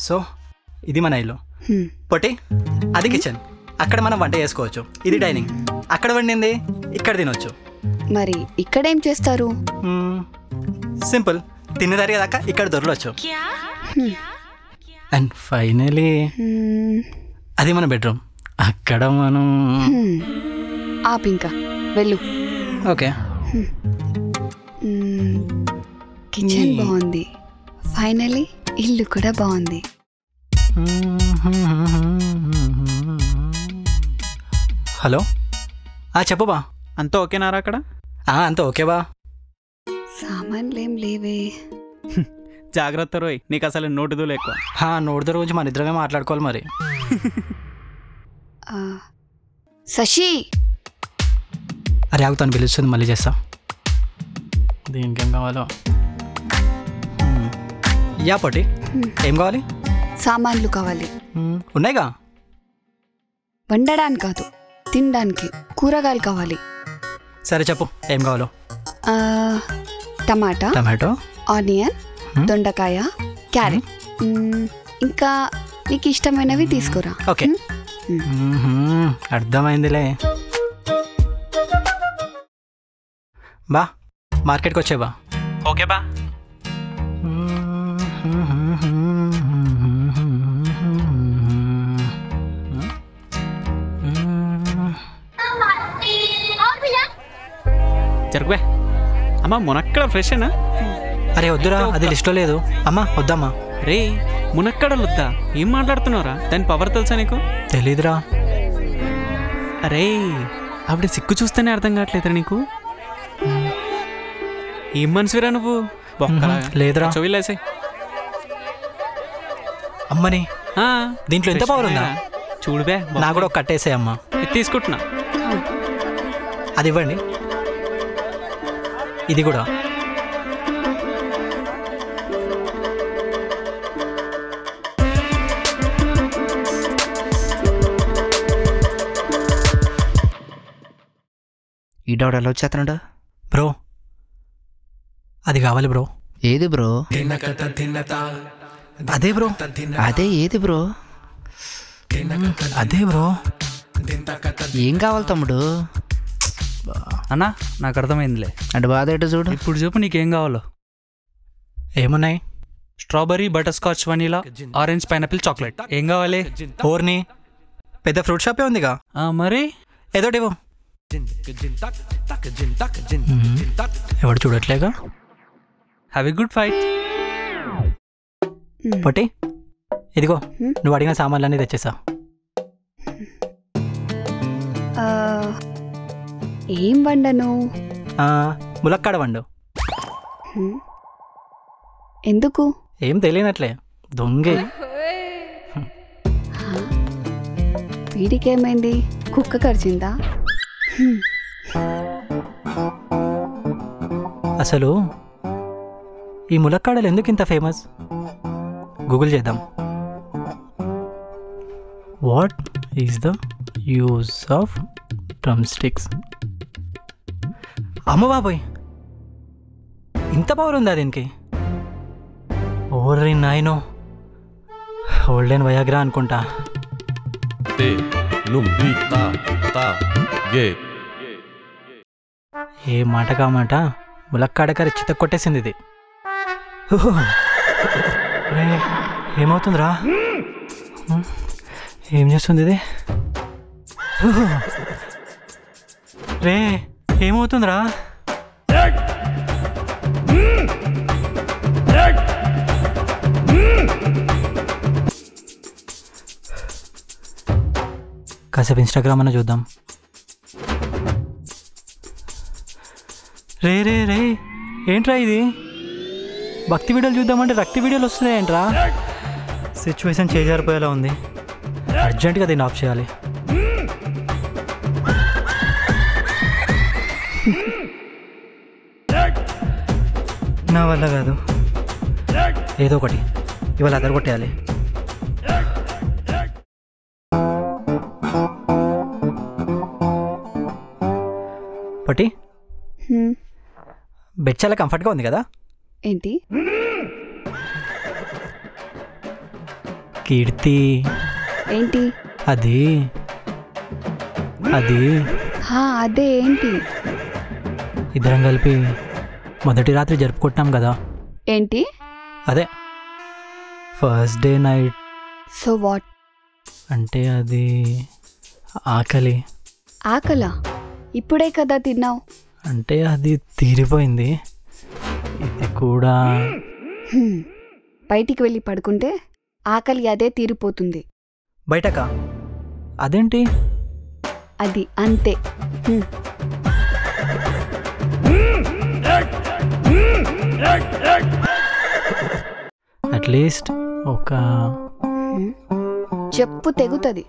So ఇది మన ఇల్లు. పొట్టి అది కిచెన్, అక్కడ మనం వంట చేసుకోవచ్చు. ఇది డైనింగ్, అక్కడ వండింది ఇక్కడ తినొచ్చు. మరి ఇక్కడ ఏం చేస్తారు? సింపుల్, తినేదాకా ఇక్కడ దొరలొచ్చు. అండ్ ఫైనలీ అది మన బెడ్రూమ్, అక్కడ మనం ఇంకా వెళ్ళు. ఓకే, కిచెన్ బాగుంది, ఫైనలీ ఇల్లు కూడా బాగుంది. హలో, చెప్పు బా. అంతా ఓకేనారా అక్కడ? అంతా ఓకే బా. సామాన్లేం లేవే. జాగ్రత్త రోయ్, నీకు అసలు నోటుదూలు ఎక్కువ. నోటితో రోజు మన ఇద్దరమే మాట్లాడుకోవాలి మరి. శశి, అరే ఆగుతాను, పిలుస్తుంది, మళ్ళీ చేస్తా. దీనికేం కావాలో యా పొట్టి, ఏం కావాలి? సామాన్లు కావాలి. ఉన్నాయిగా. వండడానికి కాదు, తినడానికి కూరగాయలు కావాలి. సరే చెప్పు, ఏం కావాలో. టమాటో, ఆనియన్, దొండకాయ, క్యారెట్, ఇంకా నీకు ఇష్టమైనవి తీసుకురా. ఓకే, అర్థమైందిలే. బా మార్కెట్కి వచ్చే బా. ఓకే బా. జరుగుబే. అమ్మా మునక్కడ ఫ్రెషేనా? అరే వద్దురా, అది లిస్ట్లో లేదు. అమ్మా వద్దమ్మా. రే మునక్కడలు వద్దా? ఏం మాట్లాడుతున్నావురా? దాని పవర్ తెలుసా నీకు? తెలీదురా. అరే ఆవిడ సిక్కు చూస్తేనే అర్థం కావట్లేదురా నీకు? ఏం మనసురా నువ్వు? లేదురా. చవిలేసే అమ్మని. దీంట్లో ఎంత పవర్ ఉందా? చూడుబే, నాకు కూడా ఒక కట్టేసాయి అమ్మా. తీసుకుంటున్నా. అది ఇవ్వండి. ఇది కూడా. ఈ డౌట్ ఎలా వచ్చేస్తున్నాడు? బ్రో అది కావాలి బ్రో. ఏది బ్రో? అదే బ్రో. అదే ఏది బ్రో? అదే బ్రో. ఏం కావాలి తమ్ముడు? అన్నా నాకు అర్థమైందిలే. అంటే బాధ ఏంటో చూడు. ఇప్పుడు చెప్పు నీకేం కావాలో. ఏమున్నాయి? Strawberry, butter scotch, vanilla, orange, pineapple, chocolate. ఏం కావాలి? ఓర్ని పెద్ద ఫ్రూట్ షాపే ఉందిగా. మరి ఏదోటి ఇవ్వు. ఎవడు చూడట్లేగా. Have a good fight. పొట్టి ఇదిగో, నువ్వు అడిగిన సామాన్లన్నీ తెచ్చేసా. ఏం వండను? ములక్కాడ వండు. ఎందుకు? ఏం తెలియనట్లే, దొంగే. వీడికేమైంది? కుక్క కరిచిందా? అసలు ఈ ములక్కాడలు ఎందుకు ఇంత ఫేమస్? గూగుల్ చేద్దాం. What is the use of drum sticks? అమ్మ బాబోయ్, ఇంత పవర్ ఉందా దీనికి? ఓర్రి నాయనో, ఓల్డెన్ వయాగ్రా అనుకుంటా. ఏ మాట కామాట ములక్కాడ కర్రీ చిత్త కొట్టేసింది ఇది. ఏమవుతుందిరా? ఏం చేస్తుంది ఇది? రే ఏమవుతుందిరా? కాసేపు ఇన్స్టాగ్రామ్ అన్న చూద్దాం. రే రే రే ఏంట్రా ఇది? భక్తి వీడియోలు చూద్దామంటే రక్తి వీడియోలు వస్తున్నాయేంట్రా? సిచ్యువేషన్ చేజారిపోయేలా ఉంది. అర్జెంటుగా దీన్ని ఆఫ్ చేయాలి. నా వల్ల కాదు, ఏదో ఒకటి ఇవాళ అదరగొట్టేయాలి. పట్టి బెడ్ చాలా కంఫర్ట్గా ఉంది కదా? ఏంటి? భక్తి ఏంటి? అది అది అదే ఏంటి? ఇద్దరం కలిపి మొదటి రాత్రి జరుపుకుంటున్నాం కదా. ఏంటి? అదే first day night. So what? అంటే అది ఆకలి. ఆకలా? ఇప్పుడే కదా తిన్నావు. అంటే అది తీరిపోయింది. ఇది కూడా బయటికి వెళ్ళి పడుకుంటే ఆకలి అదే తీరిపోతుంది. బయటకా? అదేంటి? అది అంతే. అట్లీస్ట్ ఒక చెప్పు తెగుతుంది.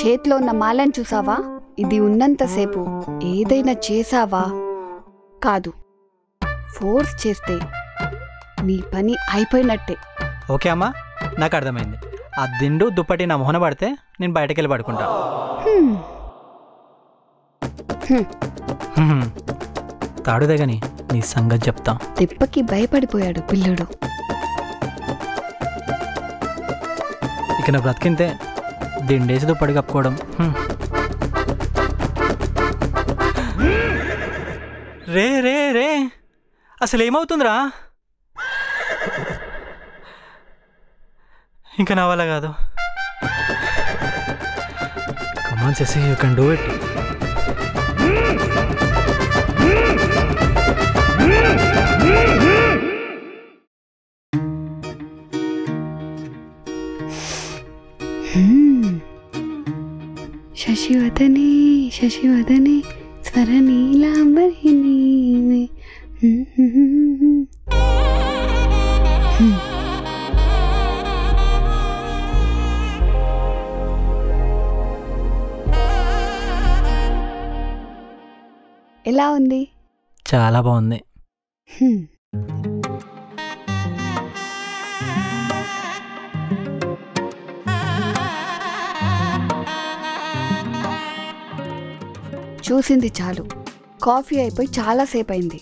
చేతిలో ఉన్న మాలను చూసావా? ఇది ఉన్నంతసేపు ఏదైనా చేసావా? కాదు, ఫోర్స్ చేస్తే నీ పని అయిపోయినట్టే. ఓకే అమ్మా, నాకు అర్థమైంది. ఆ దిండు దుప్పటి నా మొహన పడితే నేను బయటకు వెళ్ళి పడుకుంటా. తాడుదేగని నీ సంగతి చెప్తా. దెబ్బకి భయపడిపోయాడు పిల్లడు. ఇక నా బ్రతికింతే దిండేసి దుప్పటి కప్పుకోవడం. రే రే రే అసలు ఏమవుతుందిరా? ఇంకా నా వల్ల కాదు. కమాన్ చేసి you can do it. Sasivadane Sasivadane స్వరనీలాంబరిణి. ఎలా ఉంది? చాలా బాగుంది. చూసింది చాలు. కాఫీ అయిపోయి చాలాసేపు అయింది.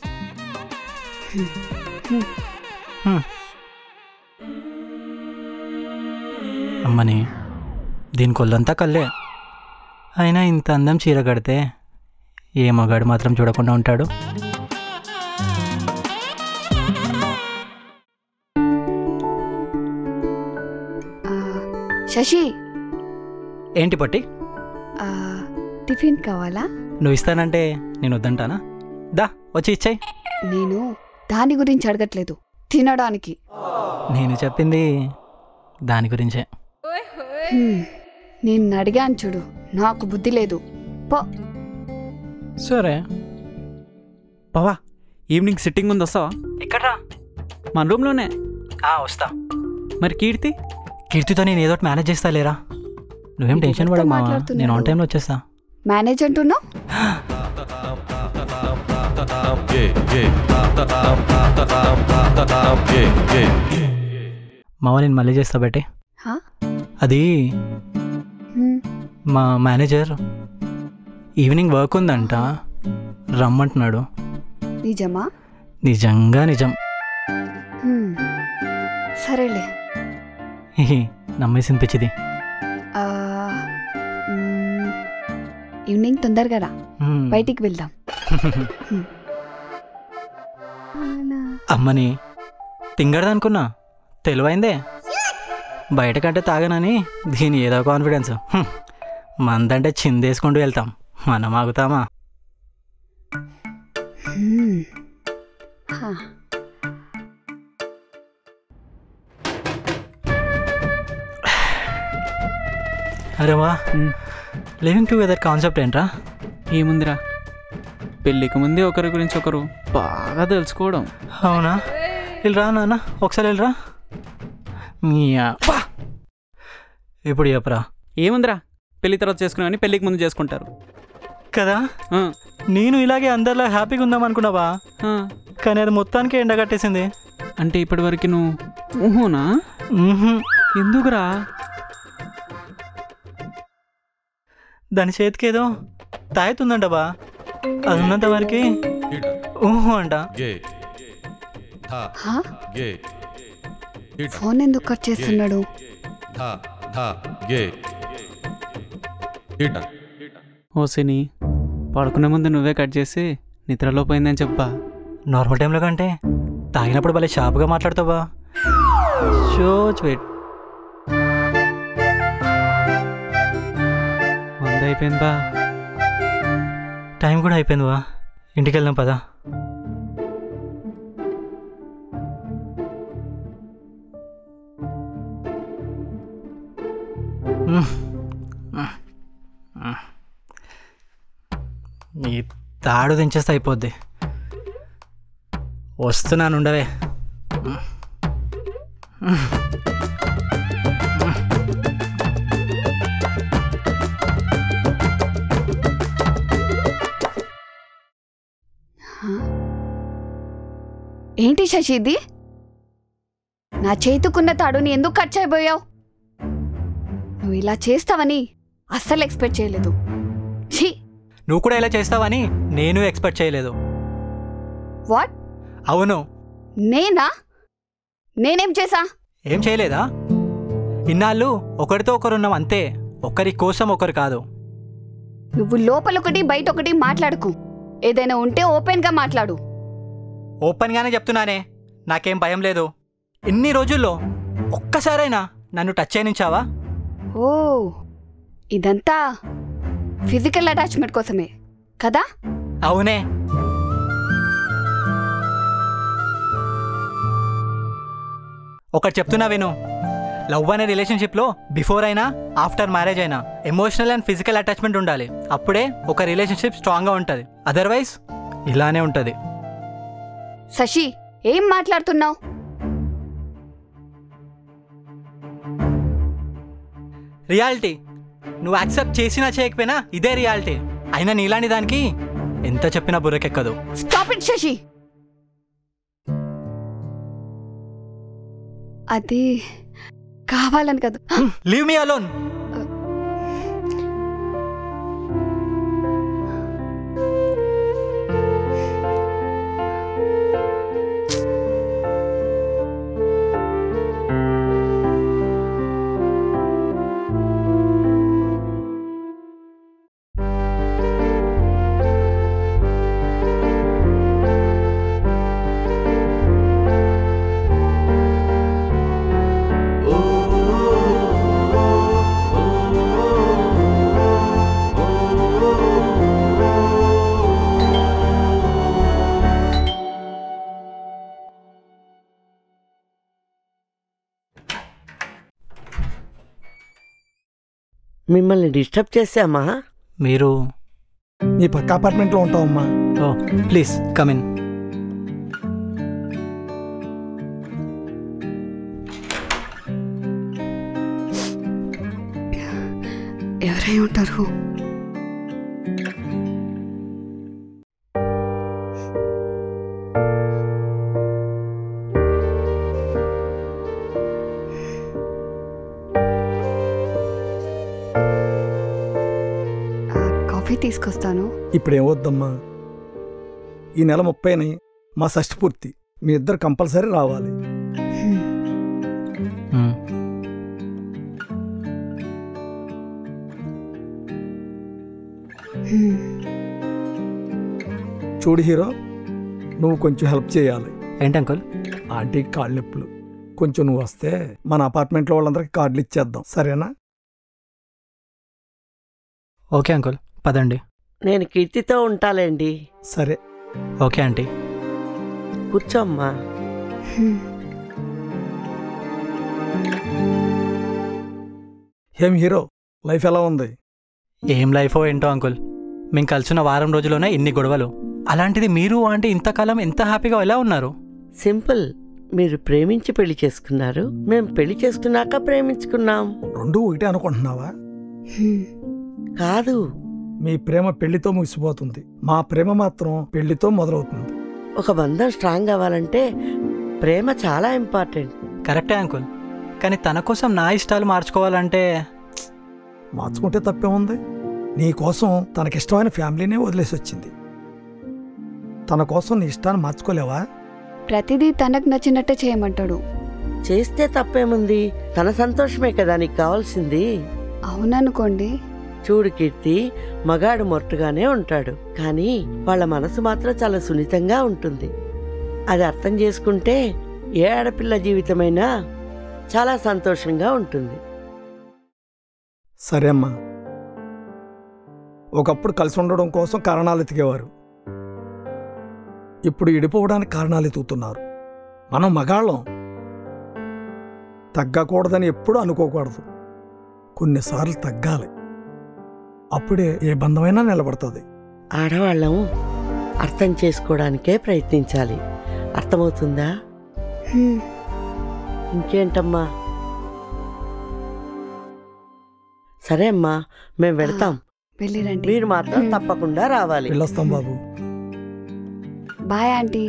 అమ్మని దీని కొల్లంతా కల్లే. అయినా ఇంత అందం చీర కడితే ఏ మగాడు మాత్రం చూడకుండా ఉంటాడు? శశి, ఏంటి పొట్టి? టిఫిన్ కావాలా? నువ్వు ఇస్తానంటే నేను వద్దంటానా? దా వచ్చి ఇచ్చాయి. నేను దాని గురించి అడగట్లేదు, తినడానికి. నేను చెప్పింది దాని గురించే. నేను అడిగాను చూడు, నాకు బుద్ధి లేదు. పో. సరే బావా, ఈవినింగ్ సిట్టింగ్ ఉంది, వస్తావా? ఎక్కడ్రా? మన రూమ్లోనే. వస్తా. మరి కీర్తి? కీర్తితో నేను ఏదో ఒకటి మేనేజ్ చేస్తా లేరా. నువ్వేం టెన్షన్ పడకు మావా, నేను ఆన్ టైంలో వచ్చేస్తా. మేనేజ్ అంటున్నావు? మావా నేను మళ్ళీ చేస్తా బట్టి. అది మా మేనేజర్ ఈవినింగ్ వర్క్ ఉందంట, రమ్మంటున్నాడు. నిజమా? నిజంగా నిజం. సరేలే. నమ్మేసింది పిచ్చిది. ఈవినింగ్ తొందరగా రా, బయటికి వెళ్దాం. అమ్మని తింగడదనుకున్నా, తెలివైందే. బయటకంటే తాగనని దీని ఏదో కాన్ఫిడెన్స్. మందంటే చిందేసుకుంటూ వెళ్తాం, మనం ఆగుతామా? అరే వా, లివింగ్ టుగెదర్ కాన్సెప్ట్ ఏంట్రా? ఏముందిరా, పెళ్ళికి ముందే ఒకరి గురించి ఒకరు బాగా తెలుసుకోవడం. అవునా? వెళ్ళరా నాన్న, ఒకసారి వెళ్ళరా. ఇప్పుడు చెప్పరా. ఏముందిరా, పెళ్లి తర్వాత చేసుకున్నామని పెళ్ళికి ముందు చేసుకుంటారు కదా. నేను ఇలాగే అందరిలా హ్యాపీగా ఉందాం అనుకున్నావా, కానీ అది మొత్తానికి ఎండగట్టేసింది. అంటే ఇప్పటి వరకు నువ్వు ఊహోనా? ఎందుకురా? దాని చేతికేదో తాగుతుందంటవా, అది ఉన్నంత వరకు ఊహో అంట. ఫోన్ ఎందుకు కట్ చేస్తున్నాడు? ఓసిని పడుకునే ముందు నువ్వే కట్ చేసి నిద్రలో పోయిందని చెప్పా. నార్మల్ టైంలో కంటే తాగినప్పుడు భలే షార్ప్గా మాట్లాడుతావా. Show sweet. మంద అయిపోయింది బా. టైం కూడా అయిపోయింది బా. ఇంటికి వెళ్దాం పదా. ఈ తాడు దించేస్తే అయిపోద్ది. వస్తున్నాను ఉండవే. ఏంటి శశి ఇది? నా చేతుకున్న తాడుని ఎందుకు కట్ చేయబోయావు? నువ్వు ఇలా చేస్తావని అస్సలు ఎక్స్పెక్ట్ చేయలేదు. ఛీ! నువ్వు కూడా ఇలా చేస్తావని నేను ఎక్స్పెక్ట్ చేయలేదు. వాట్? అవును. నేనా? నేనేం చేసా? ఏం చేయలేదా? ఇన్నాళ్ళు ఒకరితో ఒకరున్నాం అంతే, ఒకరి కోసం ఒకరు కాదు. నువ్వు లోపలొకటి బయట ఒకటి మాట్లాడుకు. ఏదైనా ఉంటే ఓపెన్గా మాట్లాడు. ఓపెన్గానే చెప్తున్నానే, నాకేం భయం లేదు. ఇన్ని రోజుల్లో ఒక్కసారైనా నన్ను టచ్ చేయనించావా? ఓ, ఇదంతా ఫిజికల్ అటాచ్మెంట్ కోసమే కదా? అవునే. ఒకటి చెప్తున్నా విను. లవ్ అనే రిలేషన్షిప్లో బిఫోర్ అయినా ఆఫ్టర్ మ్యారేజ్ అయినా ఎమోషనల్ అండ్ ఫిజికల్ అటాచ్మెంట్ ఉండాలి. అప్పుడే ఒక రిలేషన్షిప్ స్ట్రాంగ్గా ఉంటుంది. అదర్వైజ్ ఇలానే ఉంటుంది. శశి, ఏం మాట్లాడుతున్నావు? రియాలిటీ. నువ్వు యాక్సెప్ట్ చేసినా చేయకపోయినా ఇదే రియాలిటీ. అయినా నీలాంటి దానికి ఎంత చెప్పినా బుర్రకెక్కదు. Stop it Shashi. అది కావాలని కదా. Leave me alone. మిమ్మల్ని డిస్టర్బ్ చేశామా? మీరు నీ పక్క అపార్ట్మెంట్లో ఉంటావమ్మా. ఓ ప్లీజ్ కమ్ ఇన్. ఎవరై ఉంటారు? కాఫీ తీసుకొస్తాను. ఇప్పుడు ఏమొద్దమ్మా, ఈ నెల 30ని మా షష్ఠి పూర్తి. మీ ఇద్దరు కంపల్సరీ రావాలి. చూడు హీరో, నువ్వు కొంచెం హెల్ప్ చేయాలి. ఏంటి అంకుల్? ఆంటీకి కాళ్ళు నొప్పులు. కొంచెం నువ్వు వస్తే మన అపార్ట్మెంట్లో వాళ్ళందరికీ కార్డులు ఇచ్చేద్దాం, సరేనా? ఓకే అంకుల్, పదండి. నేను కీర్తితో ఉంటాలేండి. సరే. Okay aunty. కూర్చోమ్మా. ఏం హీరో, లైఫ్ ఎలా ఉంది? ఏం లైఫో ఏంటో అంకుల్. మేము కలిసిన వారం రోజుల్లోనే ఇన్ని గొడవలు. అలాంటిది మీరు ఆంటీ ఇంతకాలం ఎంత హ్యాపీగా ఎలా ఉన్నారు? సింపుల్. మీరు ప్రేమించి పెళ్లి చేసుకున్నారు, మేము పెళ్లి చేసుకున్నాక ప్రేమించుకున్నాం. రెండూ ఒకటే అనుకుంటున్నావా? కాదు, మీ ప్రేమ పెళ్లితో ముగిసిపోతుంది, మా ప్రేమ మాత్రం పెళ్లితో మొదలవుతుంది. ఒక బంధం స్ట్రాంగ్ అవ్వాలంటే ప్రేమ చాలా ఇంపార్టెంట్. కరెక్టే అంకుల్, కానీ తన కోసం నా ఇష్టాలు మార్చుకోవాలంటే మార్చుకుంటే తప్పే ఉంది. నీ కోసం తనకిష్టమైన ఫ్యామిలీనే వదిలేసి వచ్చింది. తన కోసం నీ ఇష్టాన్ని మార్చుకోలేవా? ప్రతిదీ తనకు నచ్చినట్టే చేయమంటాడు. చేస్తే తప్పేముంది? తన సంతోషమే కదా నీకు కావాల్సింది. అవుననుకోండి. చూడు కీర్తి, మగాడు మొరటుగానే ఉంటాడు, కానీ వాళ్ళ మనసు మాత్రం చాలా సున్నితంగా ఉంటుంది. అది అర్థం చేసుకుంటే ఏ ఆడపిల్ల జీవితమైనా చాలా సంతోషంగా ఉంటుంది. సరే అమ్మా. ఒకప్పుడు కలిసి ఉండడం కోసం కారణాలు ఎతికేవారు, ఇప్పుడు ఇడిపోవడానికి కారణాలు ఎతుకుతున్నారు. మనం మగాళ్ళం, తగ్గకూడదని ఎప్పుడూ అనుకోకూడదు. కొన్నిసార్లు తగ్గాలి, అప్పుడే ఏ బంధమైనా నిలబడుతుంది. ఆడవాళ్ళం అర్థం చేసుకోవడానికే ప్రయత్నించాలి. అర్థమవుతుందా? హ్మ్. ఇంకేంటమ్మా? సరే అమ్మా, మేము వెళ్తాం. వెళ్ళిరండి. మీరు మాత్రం తప్పకుండా రావాలి. వెళ్ళొస్తాం బాబు. Bye aunty.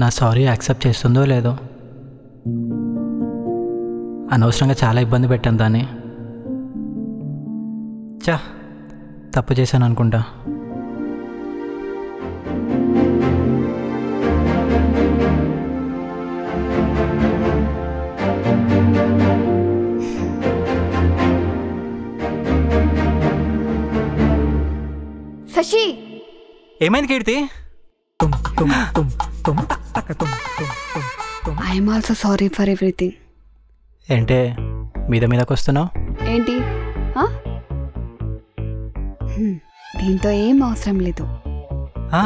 నా సారీ యాక్సెప్ట్ చేస్తుందో లేదో. అనవసరంగా చాలా ఇబ్బంది పెట్టాను దాన్ని. తప్పు చేశాను అనుకుంటా. శశి, ఏమైంది Keerthi? I'm also sorry for everything. ఏంటే మీదకి వస్తున్నావు? ఏంటి? దీంతో ఏం అవసరం లేదు. ఆ